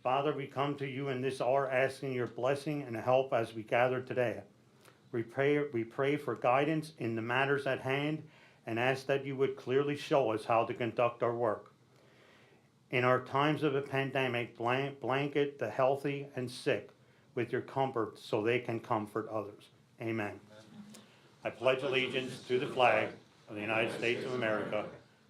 Father, we come to you in this hour asking your blessing and help as we gather today. We pray for guidance in the matters at hand and ask that you would clearly show us how to conduct our work. In our times of a pandemic, blanket the healthy and sick with your comfort so they can comfort others. Amen. I pledge allegiance to the flag of the United States of America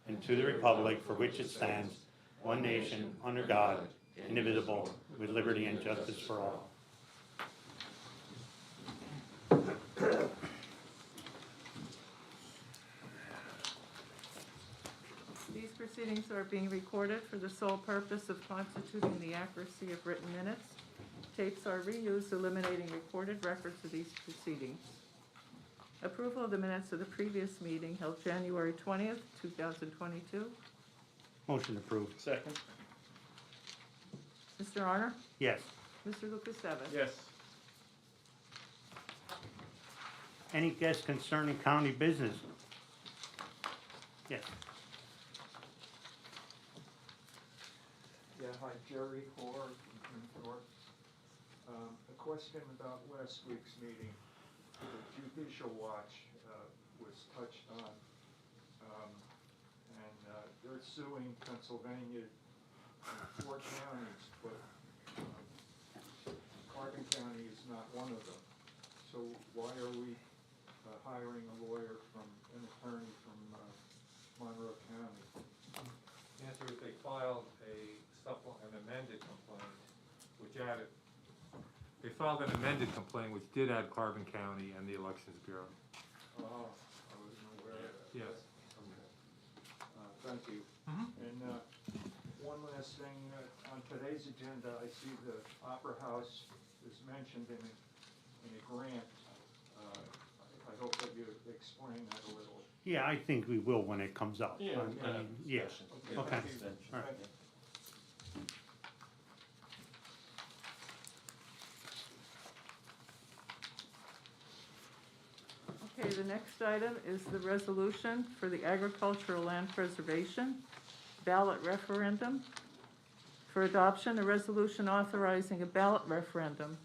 and to the republic for which it stands, one nation, under God, indivisible, with liberty and justice for all. These proceedings are being recorded for the sole purpose of constituting the accuracy of written minutes. Tapes are reused, eliminating recorded records of these proceedings. Approval of the minutes of the previous meeting held January 20th, 2022. Motion approved. Second. Mr. Honor? Yes. Mr. Lukasevich? Yes. Any guests concerning county business? Yes. Yeah, hi, Jerry Hoare from North. A question about last week's meeting. The Judicial Watch was touched on, and they're suing Pennsylvania in 4 counties, but Carbon County is not one of them. So why are we hiring an attorney from Monroe County? The answer is they filed an amended complaint, which added, they filed an amended complaint which did add Carbon County and the Elections Bureau. Oh, I wasn't aware of that. Yes. Thank you. And one last thing, on today's agenda, I see the Opera House is mentioned in a grant. I hope that you explain that a little. Yeah, I think we will when it comes up. Yeah, Yes. Okay. Thank you. All right. Thank you. Okay, the next item is the resolution for the agricultural land preservation ballot referendum. For adoption, a resolution authorizing a ballot referendum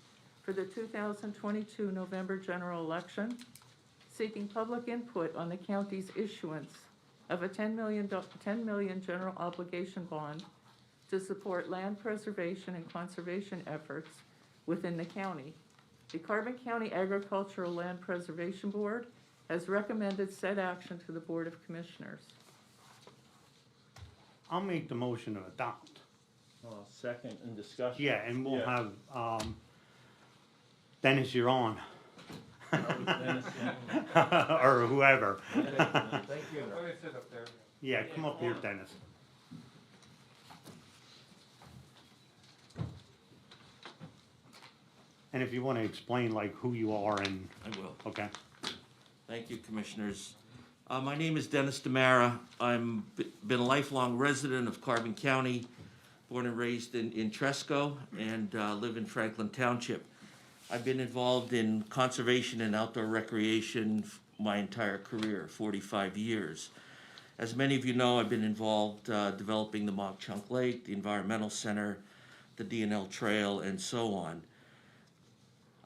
for the 2022 November general election, seeking public input on the county's issuance of a $10 million general obligation bond to support land preservation and conservation efforts within the county. The Carbon County Agricultural Land Preservation Board has recommended said action to the Board of Commissioners. I'll make the motion to adopt. Second in discussion. Yeah, and we'll Yeah. have, Dennis, you're on. Dennis, Or whoever. Thank you. Let me sit up there. Yeah, come up here, Dennis. And if you want to explain like who you are and, I will. okay. Thank you, Commissioners. My name is Dennis DeMara. I'm been a lifelong resident of Carbon County, born and raised in Tresco, and live in Franklin Township. I've been involved in conservation and outdoor recreation my entire career, 45 years. As many of you know, I've been involved developing the Mock Chunk Lake, the Environmental Center, the D&L Trail, and so on.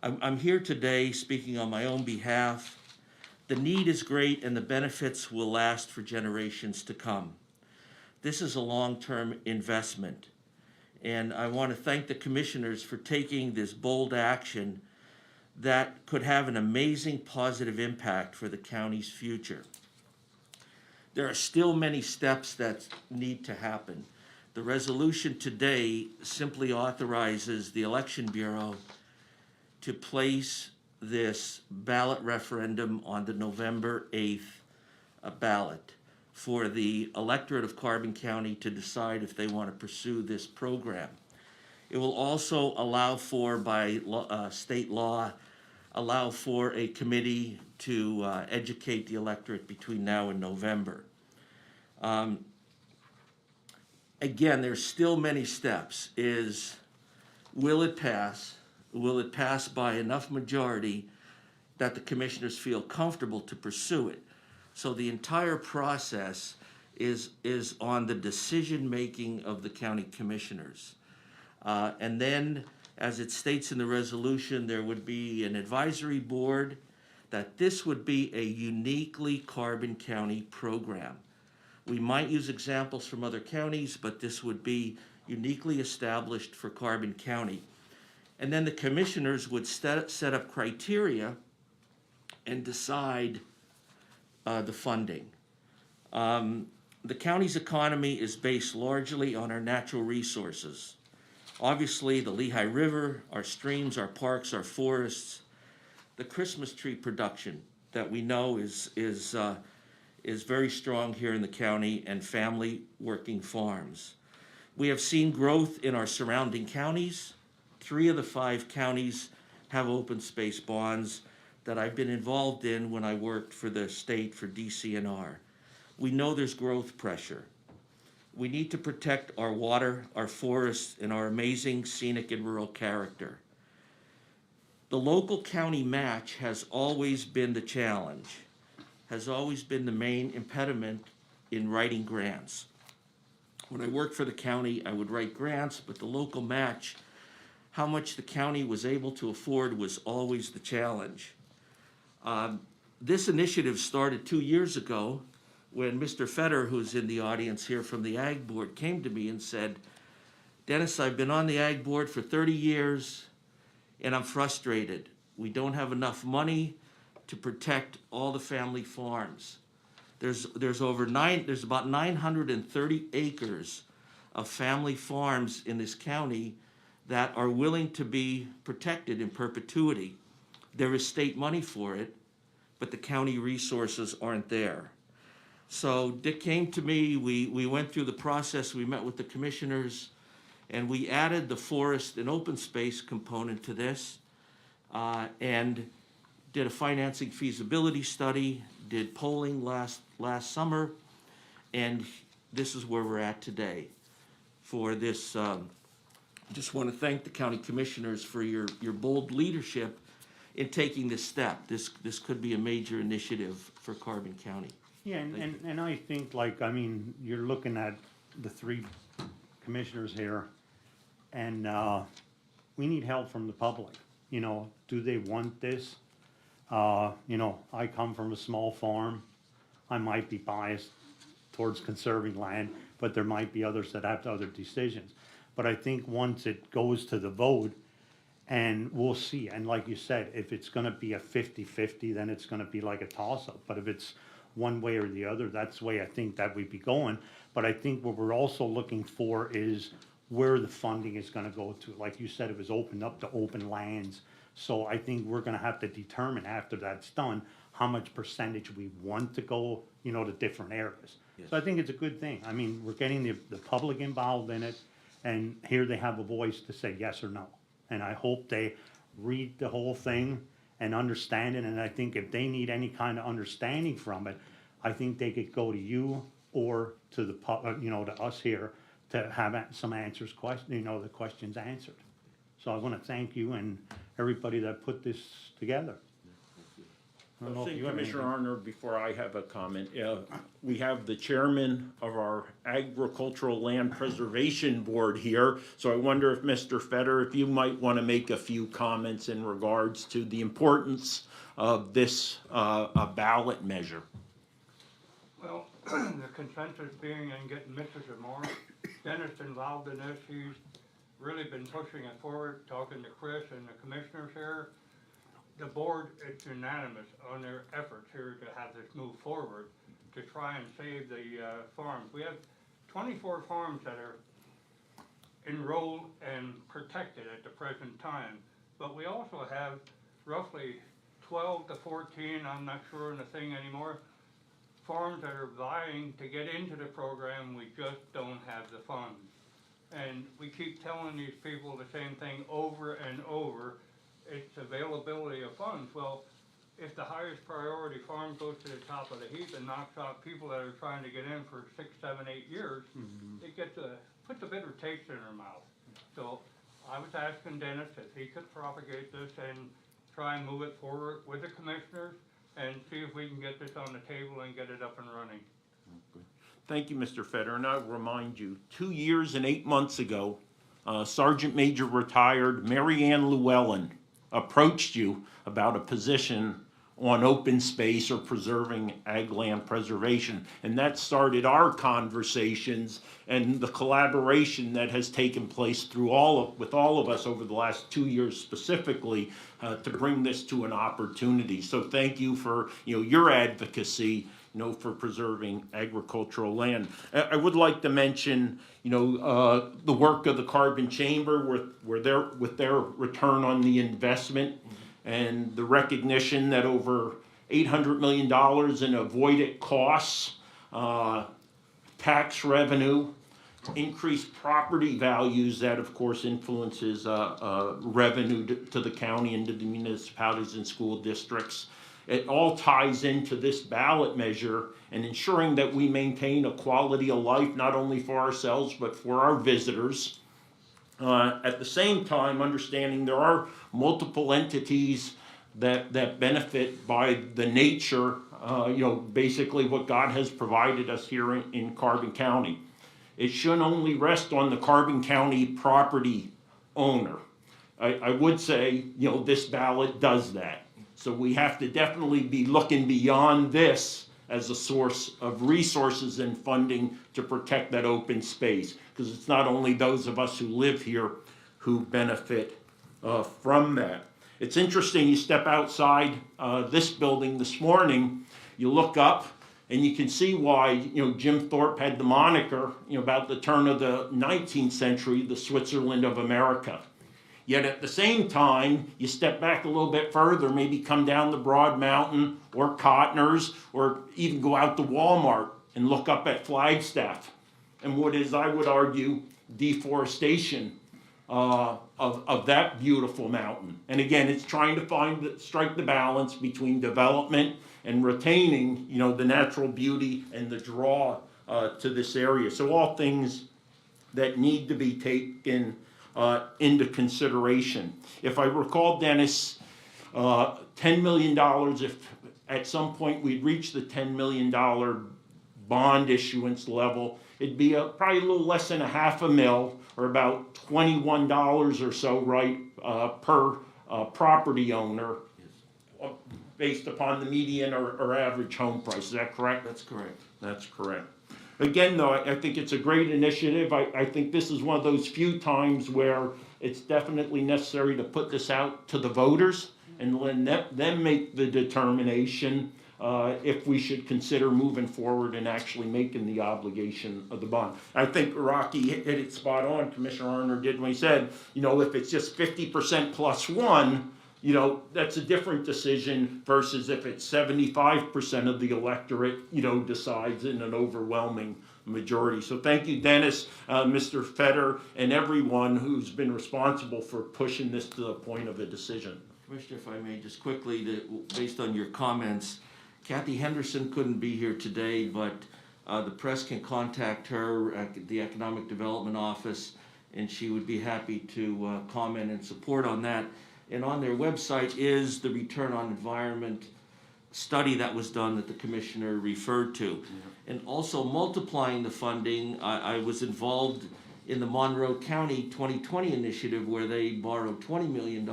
I'm here today speaking on my own behalf. The need is great and the benefits will last for generations to come. This is a long-term investment, and I want to thank the commissioners for taking this bold action that could have an amazing positive impact for the county's future. There are still many steps that need to happen. The resolution today simply authorizes the Election Bureau to place this ballot referendum on the November 8th ballot for the electorate of Carbon County to decide if they want to pursue this program. It will also allow for, by state law, allow for a committee to educate the electorate between now and November. Again, there's still many steps. Will it pass? Will it pass by enough majority that the commissioners feel comfortable to pursue it? So the entire process is on the decision-making of the county commissioners. And then, as it states in the resolution, there would be an advisory board, that this would be a uniquely Carbon County program. We might use examples from other counties, but this would be uniquely established for Carbon County. And then the commissioners would set up criteria and decide the funding. The county's economy is based largely on our natural resources. Obviously, the Lehigh River, our streams, our parks, our forests, the Christmas tree production that we know is very strong here in the county, and family working farms. We have seen growth in our surrounding counties. 3 of the 5 counties have open space bonds that I've been involved in when I worked for the state for DCNR. We know there's growth pressure. We need to protect our water, our forests, and our amazing scenic and rural character. The local county match has always been the challenge, has always been the main impediment in writing grants. When I worked for the county, I would write grants, but the local match, how much the county was able to afford, was always the challenge. This initiative started 2 years ago when Mr. Fetter, who's in the audience here from the Ag Board, came to me and said, "Dennis, I've been on the Ag Board for 30 years, and I'm frustrated. We don't have enough money to protect all the family farms. There's about 930 acres of family farms in this county that are willing to be protected in perpetuity. There is state money for it, but the county resources aren't there." So Dick came to me, we went through the process, we met with the commissioners, and we added the forest and open space component to this, and did a financing feasibility study, did polling last summer, and this is where we're at today. For this, just want to thank the county commissioners for your bold leadership in taking this step. This could be a major initiative for Carbon County. Yeah, and I think, like, I mean, you're looking at the 3 commissioners here, and we need help from the public. You know, do they want this? You know, I come from a small farm. I might be biased towards conserving land, but there might be others that have other decisions. But I think once it goes to the vote, and we'll see, and like you said, if it's gonna be a 50-50, then it's gonna be like a toss-up. But if it's one way or the other, that's the way I think that we'd be going. But I think what we're also looking for is where the funding is gonna go to. Like you said, it was opened up to open lands. So I think we're gonna have to determine after that's done, how much percentage we want to go, you know, to different areas. Yes. So I think it's a good thing. I mean, we're getting the public involved in it, and here they have a voice to say yes or no. And I hope they read the whole thing and understand it, and I think if they need any kind of understanding from it, I think they could go to you or to the you know, to us here to have some answers, you know, the questions answered. So I want to thank you and everybody that put this together. I don't know if Thank you have Commissioner anything. Arner, before I have a comment, we have the chairman of our Agricultural Land Preservation Board here, so I wonder if Mr. Fetter, if you might want to make a few comments in regards to the importance of this a ballot measure. Well, the consensus being and getting Mr. Zamora, Dennis involved in this, he's really been pushing it forward, talking to Chris and the commissioners here. The board is unanimous on their efforts here to have this move forward to try and save the farms. We have 24 farms that are enrolled and protected at the present time, but we also have roughly 12 to 14, I'm not sure on the thing anymore, farms that are vying to get into the program. We just don't have the funds. And we keep telling these people the same thing over and over. It's availability of funds. Well, if the highest priority farm goes to the top of the heap and knocks out people that are trying to get in for 6, 7, 8 years, it puts a bitter taste in their mouth. So I was asking Dennis if he could propagate this and try and move it forward with the commissioners and see if we can get this on the table and get it up and running. Thank you, Mr. Fetter, and I'll remind you, 2 years and 8 months ago, Sergeant Major retired Mary Ann Llewellyn approached you about a position on open space or preserving ag land preservation. And that started our conversations and the collaboration that has taken place through with all of us over the last 2 years specifically to bring this to an opportunity. So thank you for your advocacy for preserving agricultural land. I would like to mention the work of the Carbon Chamber with their return on the investment and the recognition that over $800 million in avoided costs, tax revenue, increased property values, that of course influences revenue to the county and to the municipalities and school districts. It all ties into this ballot measure and ensuring that we maintain a quality of life not only for ourselves but for our visitors. At the same time, understanding there are multiple entities that benefit by the nature, basically what God has provided us here in Carbon County. It shouldn't only rest on the Carbon County property owner. I would say, this ballot does that. So we have to definitely be looking beyond this as a source of resources and funding to protect that open space. Because it's not only those of us who live here who benefit from that. It's interesting, you step outside this building this morning, you look up and you can see why Jim Thorpe had the moniker about the turn of the 19th century, the Switzerland of America. Yet at the same time, you step back a little bit further, maybe come down the Broad Mountain or Cottoners, or even go out to Walmart and look up at Flagstaff. And what is, I would argue, deforestation of that beautiful mountain. And again, it's trying to strike the balance between development and retaining, the natural beauty and the draw to this area. So all things that need to be taken into consideration. If I recall, Dennis, $10 million, if at some point we'd reach the $10 million bond issuance level, it'd be probably a little less than $500,000, or about $21 or so, right, per property owner, based upon the median or average home price. Is that correct? That's correct. That's correct. Again, though, I think it's a great initiative. I think this is one of those few times where it's definitely necessary to put this out to the voters and let them make the determination if we should consider moving forward and actually making the obligation of the bond. I think Rocky hit it spot on, Commissioner Arner did when he said, if it's just 50% plus one, that's a different decision versus if it's 75% of the electorate, decides in an overwhelming majority. So thank you, Dennis, Mr. Fetter, and everyone who's been responsible for pushing this to the point of a decision. Commissioner, if I may, just quickly, based on your comments, Kathy Henderson couldn't be here today, but the press can contact her at the Economic Development Office, and she would be happy to comment and support on that. And on their website is the return on investment study that was done that the commissioner referred to. Yeah. And also multiplying the funding, I was involved in the Monroe County 2020 initiative where they borrowed $20 million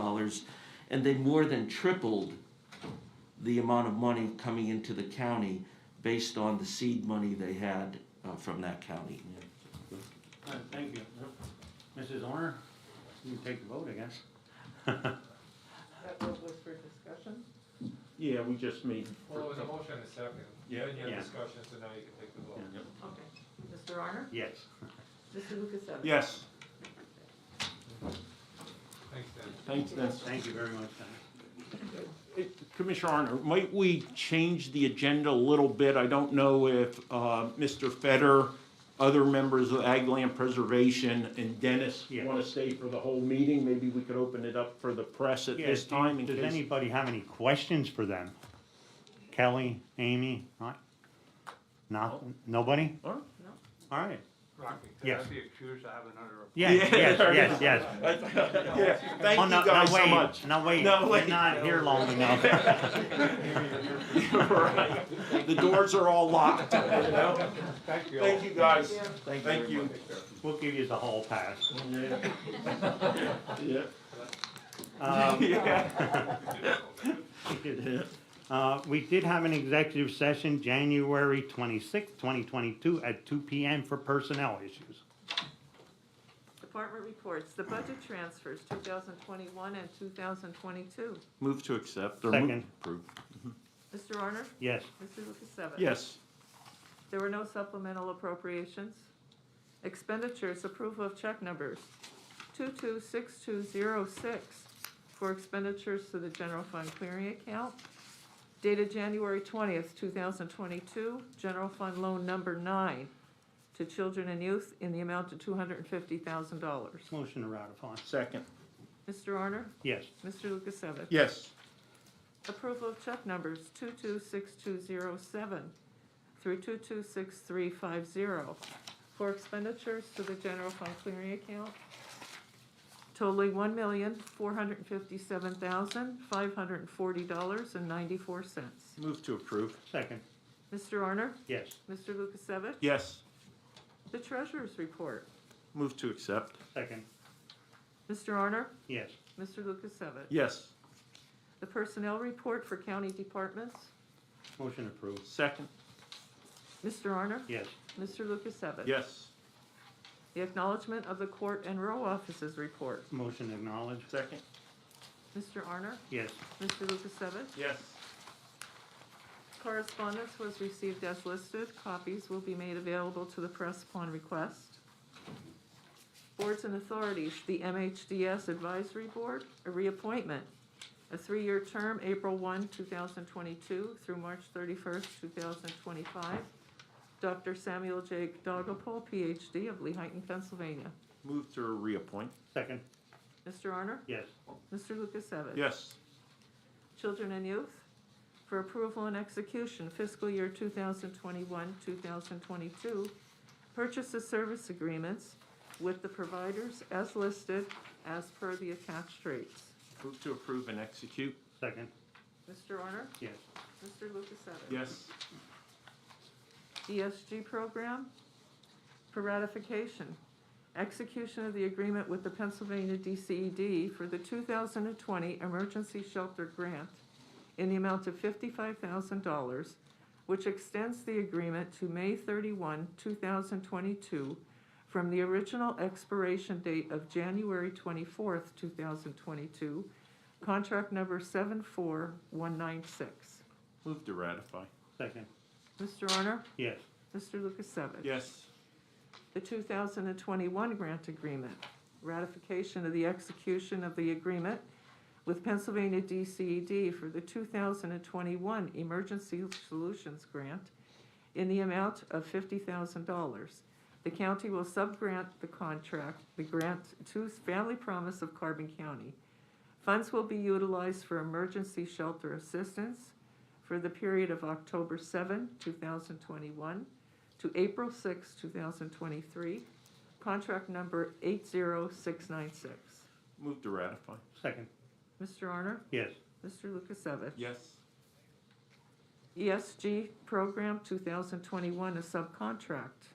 and they more than tripled the amount of money coming into the county based on the seed money they had from that county. Yeah. Thank you. Mrs. Arner, you can take the vote, I guess. That vote was for discussion? Yeah, we just made. Well, it was a motion and a second. Yeah. Then you Yeah. had discussion, so now you can take the vote. Yeah. Okay. Mr. Arner? Yes. Mr. Lukasevich? Yes. Thanks, Dan. Thanks, Dennis. Thank you very much, Dennis. Commissioner Arner, might we change the agenda a little bit? I don't know if Mr. Fetter, other members of Ag Land Preservation, and Dennis Yeah. want to stay for the whole meeting. Maybe we could open it up for the press at this time. in Does case- anybody have any questions for them? Kelly, Amy, not? Nobody? All right. All right. Rocky, could Yes. I be excused? I have another. Yes, yes, yes. Yeah, thank Oh, you no, guys no, so wait, much. no, wait, No, you're wait. not here long enough. Right. The doors are all locked, you know? Thank you. Thank you, guys. Thank Thank you. We'll give you the whole pass. Yeah. We did have an executive session January 26, 2022 at 2 p.m. for personnel issues. Department reports, the budget transfers 2021 and 2022. Move to accept or Second. approve. Mr. Honor? Yes, Mr. Lukasevich? Yes. There were no supplemental appropriations. Expenditures, approval of check numbers 226206 for expenditures to the general fund clearing account. Dated January 20th, 2022, general fund loan number 9 to children and youth in the amount of $250,000. motion to ratify. Second. Mr. Honor? Yes, Mr. Lukasevich? Yes. Approval of check numbers 226207 through 226350 for expenditures to the general fund clearing account totaling $1,457,540.94. Move to approve. second, Mr. Honor? yes, Mr. Lukasevich? Yes. The treasurer's report. Move to accept. second, Mr. Honor? yes, Mr. Lukasevich? Yes. The personnel report for county departments. motion approved. Second. Mr. Honor? Yes, Mr. Lukasevich? Yes. The acknowledgement of the court and row offices report. motion acknowledged. Second. Mr. Honor? Yes, Mr. Lukasevich? Yes. Correspondence was received as listed. Copies will be made available to the press upon request. Boards and authorities, the MHDS Advisory Board, a reappointment. A 3-year term, April 1, 2022 through March 31st, 2025. Dr. Samuel J. Dogapole, Ph.D. of Lehighton, Pennsylvania. Move to reappoint. second, Mr. Honor? yes, Mr. Lukasevich? Yes. Children and Youth, for approval and execution, fiscal year 2021-2022, purchase of service agreements with the providers as listed as per the attached rates. Move to approve and execute. second, Mr. Honor? yes, Mr. Lukasevich? Yes. ESG program for ratification. Execution of the agreement with the Pennsylvania DCED for the 2020 Emergency Shelter Grant in the amount of $55,000, which extends the agreement to May 31, 2022, from the original expiration date of January 24th, 2022, contract number 74196. Move to ratify. second, Mr. Honor? yes, Mr. Lukasevich? Yes. The 2021 grant agreement, ratification of the execution of the agreement with Pennsylvania DCED for the 2021 Emergency Solutions Grant in the amount of $50,000. The county will subgrant the grant to Family Promise of Carbon County. Funds will be utilized for emergency shelter assistance for the period of October 7, 2021 to April 6, 2023, contract number 80696. Move to ratify. second, Mr. Honor? yes, Mr. Lukasevich? Yes. ESG Program 2021, a subcontract.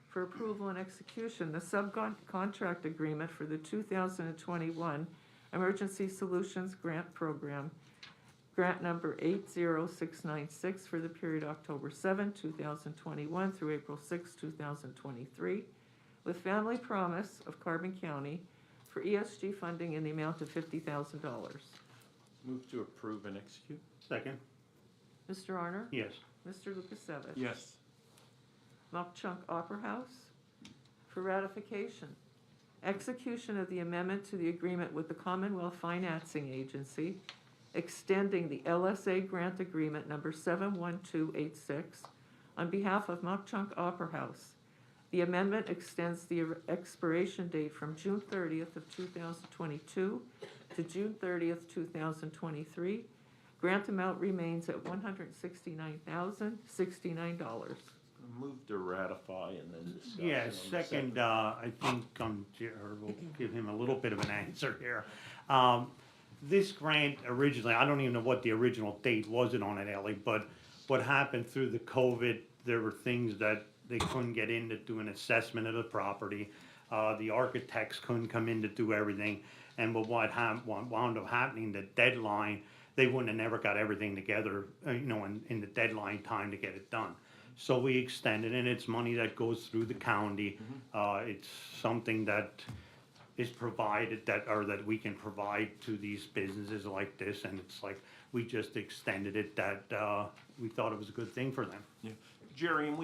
For approval and execution, the subcontract agreement for the 2021 Emergency Solutions Grant Program, grant number 80696 for the period October 7, 2021 through April 6, 2023, with Family Promise of Carbon County for ESG funding in the amount of $50,000. Move to approve and execute. second, Mr. Honor? yes, Mr. Lukasevich? Yes. Mock Chunk Opera House for ratification. Execution of the amendment to the agreement with the Commonwealth Financing Agency, extending the LSA grant agreement number 71286 on behalf of Mock Chunk Opera House. The amendment extends the expiration date from June 30th of 2022 to June 30th, 2023. Grant amount remains at $169,069. Move to ratify and then discuss. Yeah, on the second, I think, or we'll give him a little bit of an answer here. This grant originally, I don't even know what the original date was it on it, Ellie, but what happened through the COVID, there were things that they couldn't get in to do an assessment of the property. The architects couldn't come in to do everything, and what wound up happening, the deadline, they wouldn't have never got everything together, in the deadline time to get it done. So we extended, and it's money that goes through the county. It's something that is provided that we can provide to these businesses like this, and it's like, we just extended it that, we thought it was a good thing for them. Yeah. Jerry, and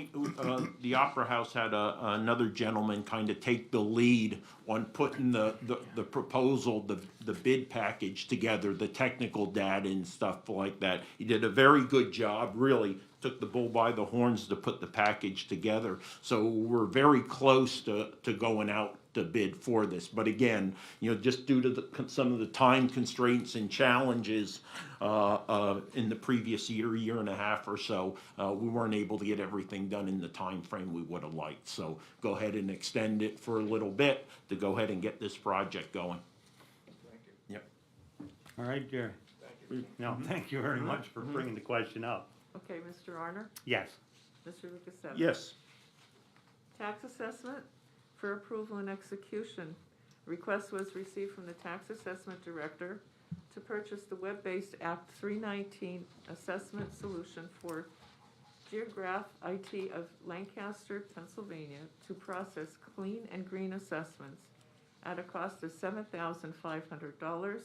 the Opera House had another gentleman kind of take the lead on putting the proposal, the bid package together, the technical data and stuff like that. He did a very good job, really took the bull by the horns to put the package together. So we're very close to going out to bid for this. But again, just due to some of the time constraints and challenges in the previous year and a half or so, we weren't able to get everything done in the time frame we would have liked. So go ahead and extend it for a little bit to go ahead and get this project going. Thank you. Yep. All right, Jerry? Thank you. No, thank you very much for bringing the question up. Okay, Mr. Arner? Yes. Mr. Lukasevich? Yes. Tax assessment for approval and execution. Request was received from the Tax Assessment Director to purchase the web-based Act 319 assessment solution for Geograph IT of Lancaster, Pennsylvania, to process clean and green assessments at a cost of $7,500,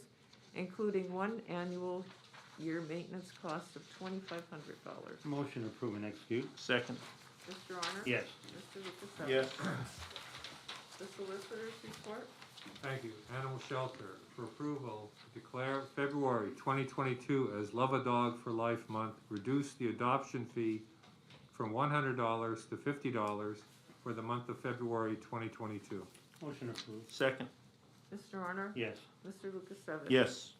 including one annual year maintenance cost of $2,500. Motion to approve and execute? Second. Mr. Honor? Yes. Mr. Lukasevich? Yes. The solicitor's report? Thank you. Animal Shelter, for approval, declare February 2022 as Love a Dog for Life Month. Reduce the adoption fee from $100 to $50 for the month of February 2022. Motion approved? Second. Mr. Honor? Yes. Mr. Lukasevich? Yes.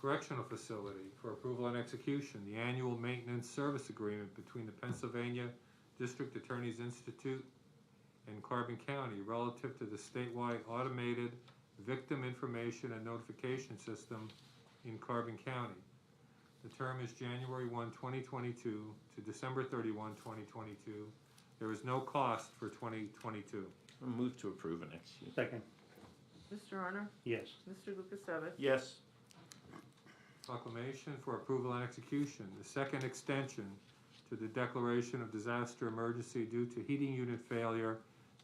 Correctional Facility, for approval and execution, the annual maintenance service agreement between the Pennsylvania District Attorney's Institute and Carbon County relative to the statewide automated victim information and notification system in Carbon County. The term is January 1, 2022 to December 31, 2022. There is no cost for 2022. Move to approve and execute. Second? Mr. Honor? Yes. Mr. Lukasevich? Yes. Proclamation for approval and execution, the second extension to the declaration of disaster emergency due to heating unit failure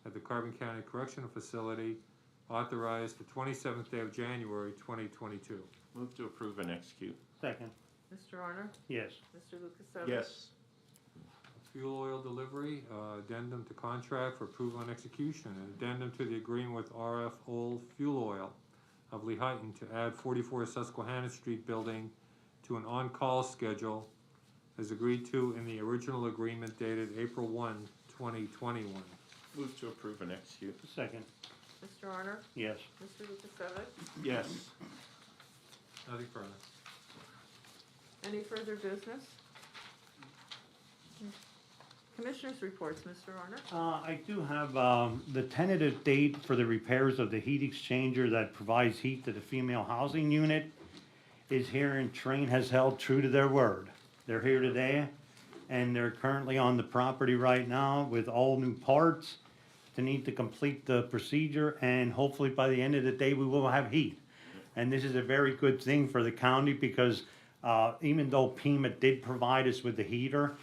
at the Carbon County Correctional Facility, authorized the 27th day of January 2022. Move to approve and execute. Second? Mr. Honor? Yes. Mr. Lukasevich? Yes. Fuel oil delivery, addendum to contract for approval and execution, an addendum to the agreement with RF Oil Fuel Oil of Lehighton to add 44 Susquehanna Street building to an on-call schedule as agreed to in the original agreement dated April 1, 2021. Move to approve and execute. Second? Mr. Honor? Yes. Mr. Lukasevich? Yes. Nothing further. Any further business? Commissioners' reports, Mr. Honor? I do have, the tentative date for the repairs of the heat exchanger that provides heat to the female housing unit is here, and Train has held true to their word. They're here today, and they're currently on the property right now with all new parts to need to complete the procedure, and hopefully by the end of the day, we will have heat. And this is a very good thing for the county because even though Pima did provide us with the heater,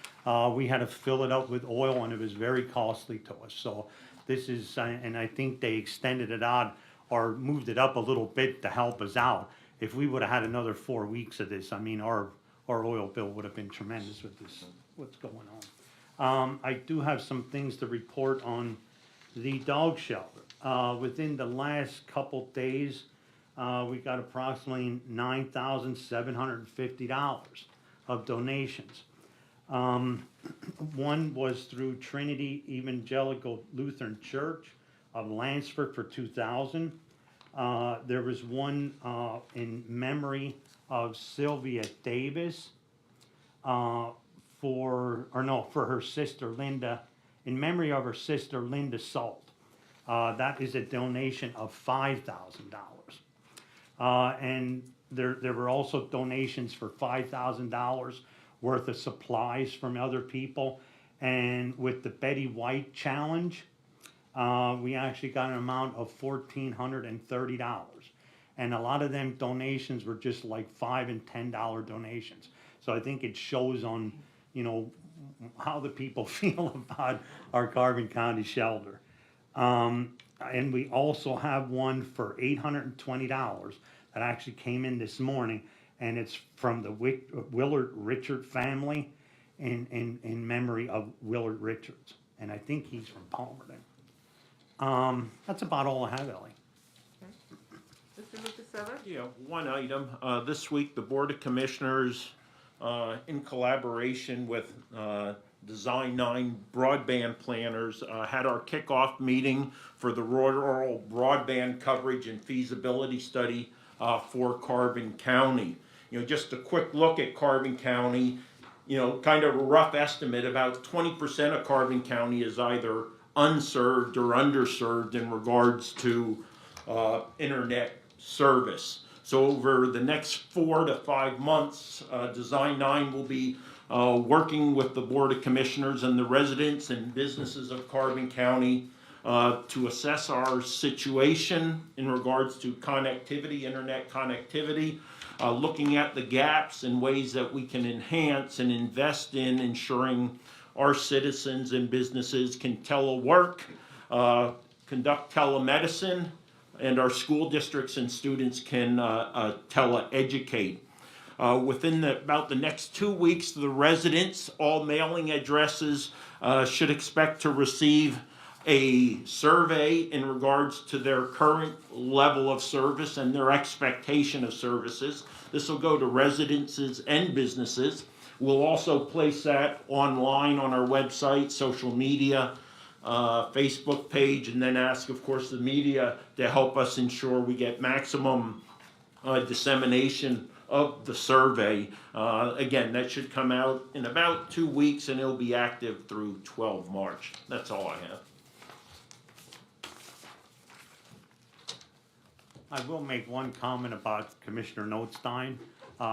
we had to fill it up with oil, and it was very costly to us. So this is, and I think they extended it out or moved it up a little bit to help us out. If we would have had another 4 weeks of this, I mean, our oil bill would have been tremendous with this, what's going on. I do have some things to report on the dog shelter. Within the last couple days, we got approximately $9,750 of donations. One was through Trinity Evangelical Lutheran Church of Lansford for $2,000. There was one in memory of Sylvia Davis for for her sister Linda, in memory of her sister Linda Salt. That is a donation of $5,000. And there were also donations for $5,000 worth of supplies from other people. And with the Betty White Challenge, we actually got an amount of $1,430. And a lot of them donations were just like $5 and $10 donations. So I think it shows on, how the people feel about our Carbon County shelter. And we also have one for $820 that actually came in this morning, and it's from the Willard Richard family in memory of Willard Richards. And I think he's from Palmerton. That's about all I have, Ellie. Mr. Lukasevich? Yeah, one item. This week, the Board of Commissioners, in collaboration with Design 9 broadband planners, had our kickoff meeting for the rural broadband coverage and feasibility study for Carbon County. Just a quick look at Carbon County, kind of a rough estimate, about 20% of Carbon County is either unserved or underserved in regards to internet service. So over the next 4 to 5 months, Design 9 will be working with the Board of Commissioners and the residents and businesses of Carbon County to assess our situation in regards to connectivity, internet connectivity, looking at the gaps and ways that we can enhance and invest in ensuring our citizens and businesses can telework, conduct telemedicine, and our school districts and students can teleeducate. Within about the next 2 weeks, the residents, all mailing addresses, should expect to receive a survey in regards to their current level of service and their expectation of services. This will go to residences and businesses. We'll also place that online on our website, social media, Facebook page, and then ask, of course, the media to help us ensure we get maximum dissemination of the survey. Again, that should come out in about 2 weeks, and it'll be active through 12 March. That's all I have. I will make one comment about Commissioner Notstein.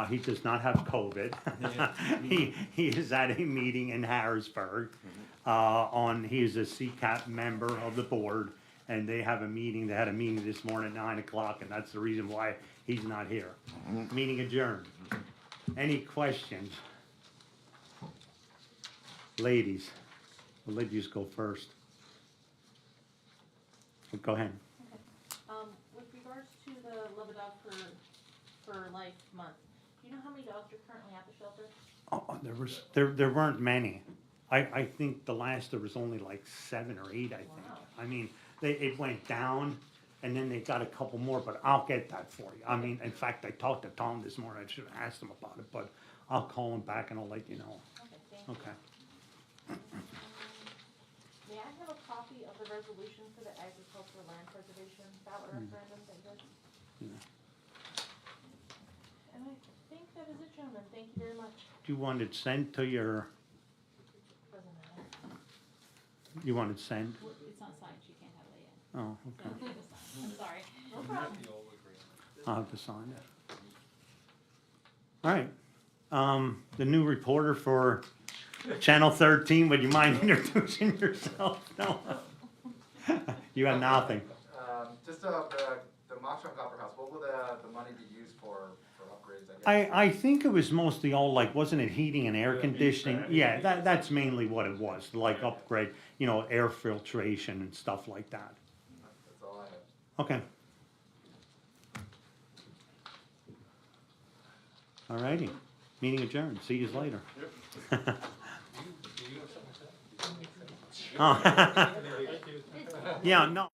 He does not have COVID. He is at a meeting in Harrisburg. He is a CCAP member of the board, and they have a meeting. They had a meeting this morning at 9 o'clock, and that's the reason why he's not here. Meeting adjourned. Any questions? Ladies, we'll let you go first. Go ahead. With regards to the Love a Dog for Life month, do you know how many dogs are currently at the shelter? Oh, there weren't many. I think there was only like 7 or 8, I think. Wow. I mean, it went down, and then they got a couple more, but I'll get that for you. I mean, in fact, I talked to Tom this morning. I should have asked him about it, but I'll call him back and I'll let you know. Okay, thank you. Okay. May I have a copy of the resolution for the agricultural land preservation ballot referendum that you guys? And I think that is it, gentlemen. Thank you very much. Do you want it sent to your, Doesn't matter. you want it sent? Well, it's not signed, she can't have it yet. Oh, So okay. it was signed. I'm sorry. No problem. I'll have to sign it. All right. The new reporter for Channel 13, would you mind introducing yourself? No. You have nothing. Just the Montreal Copper House, what will the money be used for upgrades, I guess? I think it was mostly all like, wasn't it heating and air Yeah, conditioning? HVAC. Yeah, that's mainly what it was, like upgrade, air filtration and stuff like that. That's all I have. Okay. All righty. Meeting adjourned. See you later. Oh. Yeah, no.